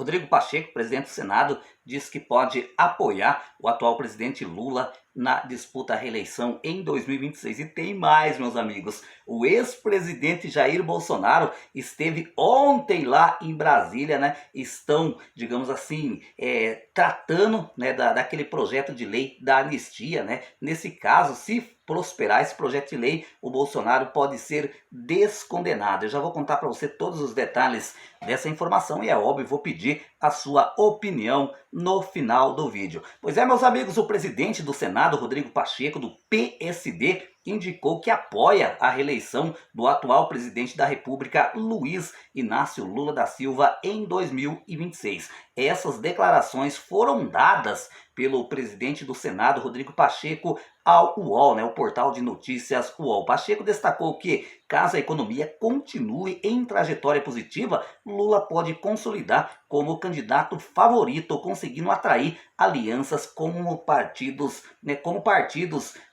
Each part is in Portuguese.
Rodrigo Pacheco, presidente do Senado, diz que pode apoiar o atual presidente Lula na disputa à reeleição em 2026. E tem mais, meus amigos. O ex-presidente Jair Bolsonaro esteve ontem lá em Brasília, né? Estão, digamos assim, tratando, né, daquele projeto de lei da anistia, né? Nesse caso, se prosperar esse projeto de lei, o Bolsonaro pode ser descondenado. Eu já vou contar para você todos os detalhes dessa informação e é óbvio, vou pedir a sua opinião no final do vídeo. Pois é, meus amigos, o presidente do Senado, Rodrigo Pacheco, do PSD, indicou que apoia a reeleição do atual presidente da República, Luiz Inácio Lula da Silva, em 2026. Essas declarações foram dadas pelo presidente do Senado, Rodrigo Pacheco, ao UOL, né, o portal de notícias UOL. Pacheco destacou que, caso a economia continue em trajetória positiva, Lula pode consolidar como candidato favorito, conseguindo atrair alianças como partidos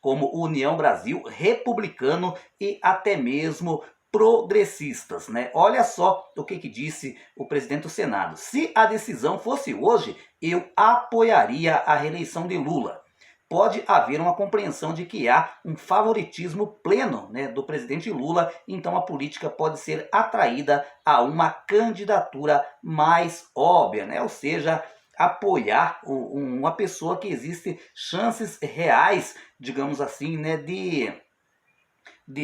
como União Brasil, Republicano e até mesmo progressistas, né? Olha só o que disse o presidente do Senado. Se a decisão fosse hoje, eu apoiaria a reeleição de Lula. Pode haver uma compreensão de que há um favoritismo pleno, né, do presidente Lula, então a política pode ser atraída a uma candidatura mais óbvia, né? Ou seja, apoiar uma pessoa que existe chances reais, digamos assim, né, de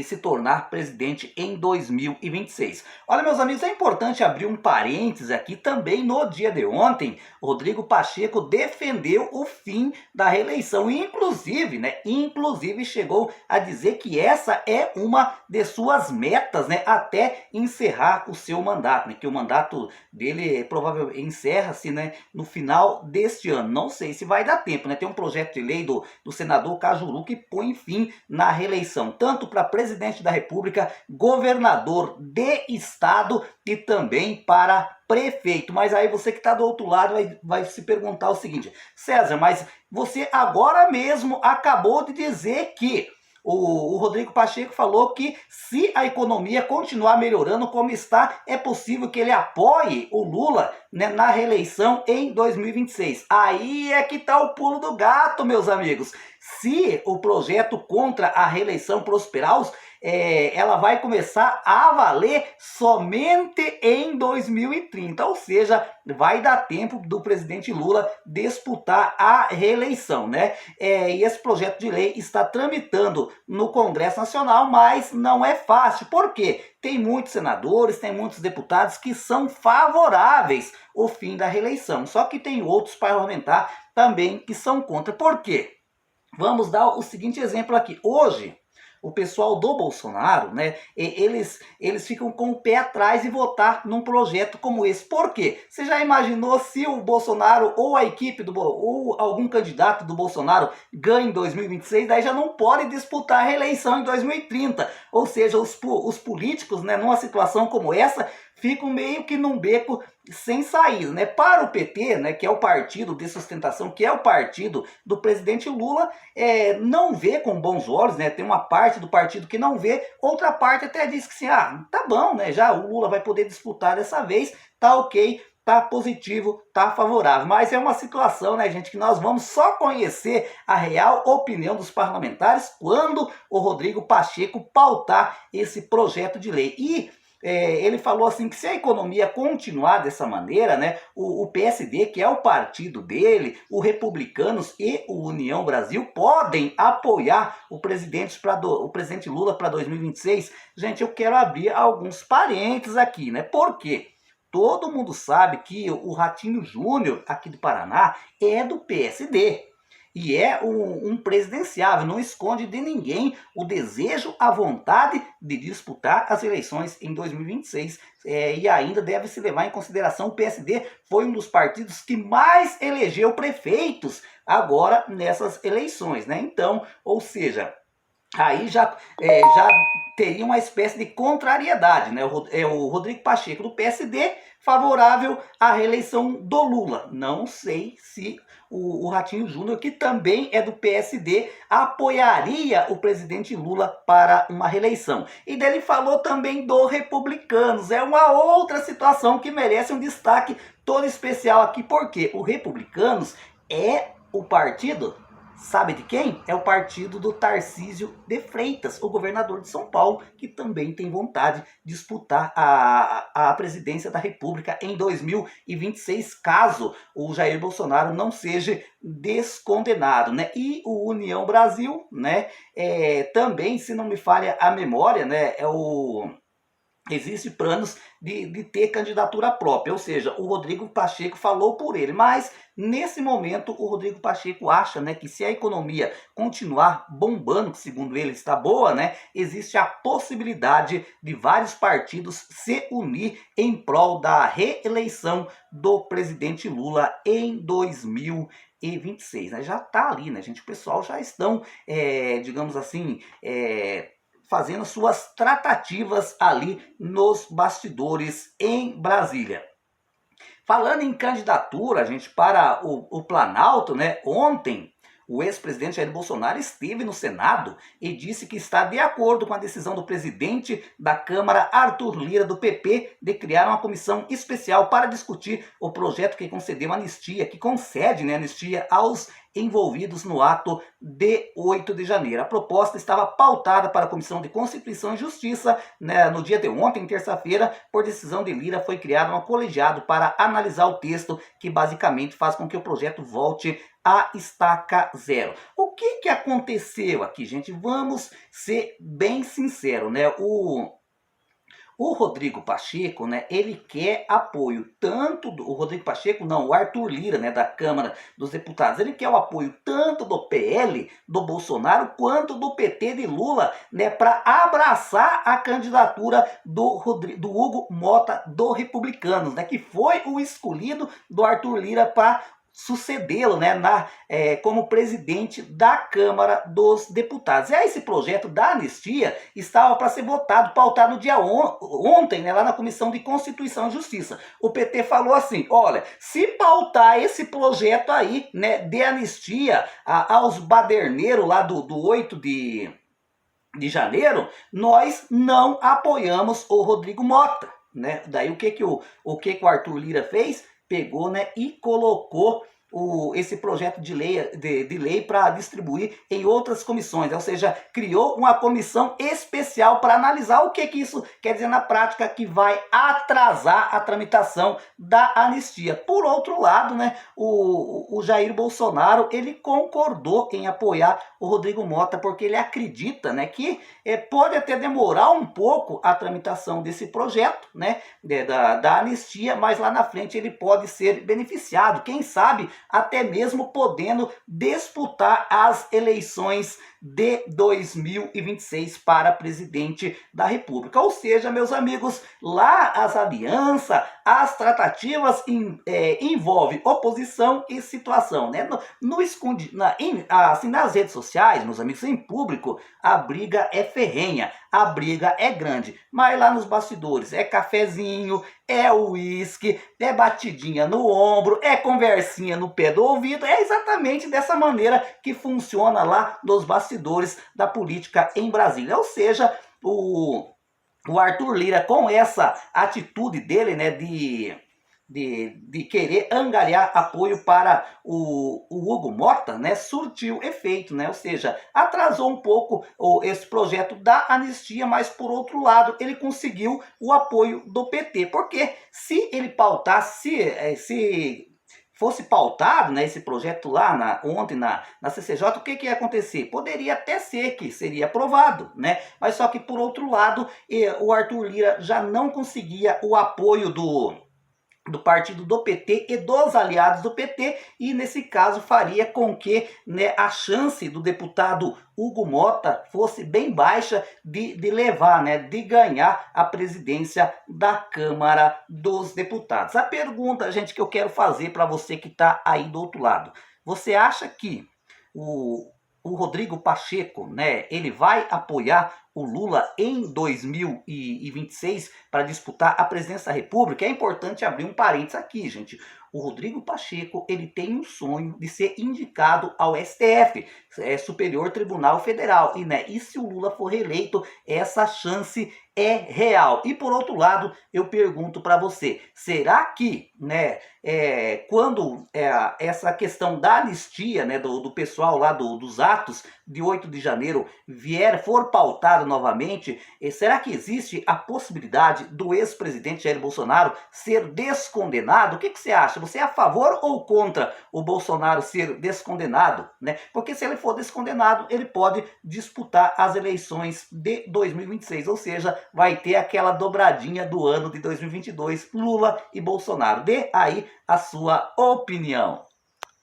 se tornar presidente em 2026. Olha, meus amigos, é importante abrir um parênteses aqui também. No dia de ontem, Rodrigo Pacheco defendeu o fim da reeleição e inclusive chegou a dizer que essa é uma de suas metas, né, até encerrar o seu mandato, né, que o mandato dele provavelmente encerra-se, né, no final deste ano. Não sei se vai dar tempo, né? Tem um projeto de lei do senador Cajuru que põe fim na reeleição, tanto para presidente da República, governador de estado e também para prefeito. Mas aí você que está do outro lado vai se perguntar o seguinte: César, mas você agora mesmo acabou de dizer que o Rodrigo Pacheco falou que se a economia continuar melhorando como está, é possível que ele apoie o Lula, né, na reeleição em 2026. Aí é que está o pulo do gato, meus amigos. Se o projeto contra a reeleição prosperar, ela vai começar a valer somente em 2030, ou seja, vai dar tempo do presidente Lula disputar a reeleição, né? E esse projeto de lei está tramitando no Congresso Nacional, mas não é fácil. Por quê? Tem muitos senadores, tem muitos deputados que são favoráveis ao fim da reeleição, só que tem outros parlamentares também que são contra. Por quê? Vamos dar o seguinte exemplo aqui. Hoje, o pessoal do Bolsonaro, né, eles ficam com o pé atrás e votar num projeto como esse. Por quê? Você já imaginou se o Bolsonaro ou a equipe ou algum candidato do Bolsonaro ganha em 2026, daí já não pode disputar a reeleição em 2030. Ou seja, os políticos, né, numa situação como essa, ficam meio que num beco sem saída, né? Para o PT, né, que é o partido de sustentação, que é o partido do presidente Lula, não vê com bons olhos, né? Tem uma parte do partido que não vê, outra parte até diz que assim, tá bom, né? Já o Lula vai poder disputar dessa vez, tá ok, tá positivo, tá favorável. Mas é uma situação, né, gente, que nós vamos só conhecer a real opinião dos parlamentares quando o Rodrigo Pacheco pautar esse projeto de lei. E ele falou assim que se a economia continuar dessa maneira, né, o PSD, que é o partido dele, o Republicanos e o União Brasil podem apoiar o presidente Lula para 2026. Gente, eu quero abrir alguns parênteses aqui, né? Por quê? Todo mundo sabe que o Ratinho Júnior, aqui do Paraná, é do PSD. E é um presidenciável, não esconde de ninguém o desejo, a vontade de disputar as eleições em 2026. E ainda deve se levar em consideração o PSD foi um dos partidos que mais elegeu prefeitos agora nessas eleições, né? Então, ou seja, aí já teria uma espécie de contrariedade, né? O Rodrigo Pacheco do PSD favorável à reeleição do Lula. Não sei se o Ratinho Júnior, que também é do PSD, apoiaria o presidente Lula para uma reeleição. E dele falou também do Republicanos. É uma outra situação que merece um destaque todo especial aqui, porque o Republicanos é o partido, sabe de quem? É o partido do Tarcísio de Freitas, o governador de São Paulo, que também tem vontade de disputar a presidência da República em 2026, caso o Jair Bolsonaro não seja descondenado, né? E o União Brasil, né? Também, se não me falha a memória, né? Existe planos de ter candidatura própria, ou seja, o Rodrigo Pacheco falou por ele, mas nesse momento o Rodrigo Pacheco acha, né, que se a economia continuar bombando, que segundo ele está boa, né, existe a possibilidade de vários partidos se unir em prol da reeleição do presidente Lula em 2026, né? Já está ali, né, gente? O pessoal já estão, digamos assim, fazendo suas tratativas ali nos bastidores em Brasília. Falando em candidatura, gente, para o Planalto, né? Ontem o ex-presidente Jair Bolsonaro esteve no Senado e disse que está de acordo com a decisão do presidente da Câmara, Arthur Lira, do PP, de criar uma comissão especial para discutir o projeto que concedeu anistia, que concede, né, anistia aos envolvidos no ato de 8 de janeiro. A proposta estava pautada para a Comissão de Constituição e Justiça, né, no dia de ontem, terça-feira. Por decisão de Lira, foi criado um colegiado para analisar o texto, que basicamente faz com que o projeto volte a estaca zero. O que aconteceu aqui, gente? Vamos ser bem sinceros, né? O Rodrigo Pacheco, né, ele quer apoio tanto o Rodrigo Pacheco, não, o Arthur Lira, né, da Câmara dos Deputados, ele quer o apoio tanto do PL, do Bolsonaro, quanto do PT de Lula, né, para abraçar a candidatura do Hugo Mota, do Republicanos, né, que foi o escolhido do Arthur Lira para sucedê-lo, né, como presidente da Câmara dos Deputados. E aí esse projeto da anistia estava para ser votado, pautado no dia ontem, né, lá na Comissão de Constituição e Justiça. O PT falou assim, olha, se pautar esse projeto aí, né, de anistia aos baderneiros lá do 8 de janeiro, nós não apoiamos o Rodrigo Mota, né? Daí o que o Arthur Lira fez? Pegou, né, e colocou esse projeto de lei para distribuir em outras comissões, ou seja, criou uma comissão especial para analisar o que isso quer dizer na prática, que vai atrasar a tramitação da anistia. Por outro lado, né, o Jair Bolsonaro, ele concordou em apoiar o Rodrigo Mota, porque ele acredita, né, que pode até demorar um pouco a tramitação desse projeto, né, da anistia, mas lá na frente ele pode ser beneficiado, quem sabe até mesmo podendo disputar as eleições de 2026 para presidente da República. Ou seja, meus amigos, lá as alianças, as tratativas envolvem oposição e situação, né? Assim, nas redes sociais, meus amigos, em público, a briga é ferrenha, a briga é grande, mas lá nos bastidores é cafezinho, é uísque, é batidinha no ombro, é conversinha no pé do ouvido, é exatamente dessa maneira que funciona lá nos bastidores da política em Brasília. Ou seja, o Arthur Lira, com essa atitude dele, né, de querer angariar apoio para o Hugo Mota, né, surtiu efeito, né? Ou seja, atrasou um pouco esse projeto da anistia, mas por outro lado ele conseguiu o apoio do PT, porque se ele pautasse, se fosse pautado, né, esse projeto lá ontem na CCJ, o que ia acontecer? Poderia até ser que seria aprovado, né? Mas só que por outro lado, o Arthur Lira já não conseguia o apoio do partido do PT e dos aliados do PT, e nesse caso faria com que, né, a chance do deputado Hugo Mota fosse bem baixa de levar, né, de ganhar a presidência da Câmara dos Deputados. A pergunta, gente, que eu quero fazer para você que está aí do outro lado: você acha que o Rodrigo Pacheco, né, ele vai apoiar o Lula em 2026 para disputar a presidência da República, é importante abrir um parênteses aqui, gente. O Rodrigo Pacheco, ele tem um sonho de ser indicado ao STF, Superior Tribunal Federal, e se o Lula for reeleito, essa chance é real. E por outro lado, eu pergunto para você, será que, quando essa questão da anistia, do pessoal lá dos atos de 8 de janeiro for pautado novamente, será que existe a possibilidade do ex-presidente Jair Bolsonaro ser descondenado? O que você acha? Você é a favor ou contra o Bolsonaro ser descondenado? Porque se ele for descondenado, ele pode disputar as eleições de 2026, ou seja, vai ter aquela dobradinha do ano de 2022, Lula e Bolsonaro. Dê aí a sua opinião.